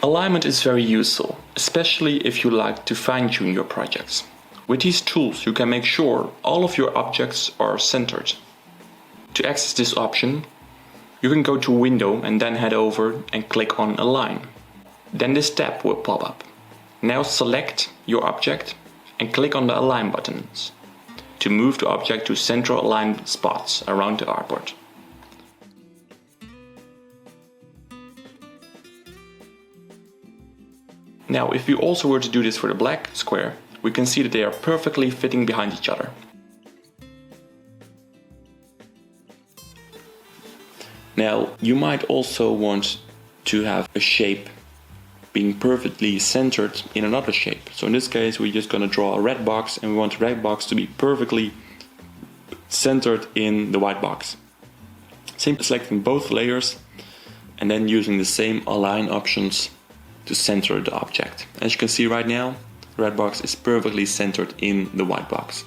Alignment is very useful, especially if you like to fine-tune your projects. With these tools you can make sure all of your objects are centered. To access this option, you can go to Window and then head over and click on Align. Then this tab will pop up. Now select your object and click on the Align buttons to move the object to central aligned spots around the artboard. Now, if we also were to do this for the black square, we can see that they are perfectly fitting behind each other. Now, you might also want to have a shape being perfectly centered in another shape. So in this case, we're just going to draw a red box, and we want the red box to be perfectly centered in the white box. Simply selecting both layers and then using the same align options to center the object. As you can see right now, the red box is perfectly centered in the white box.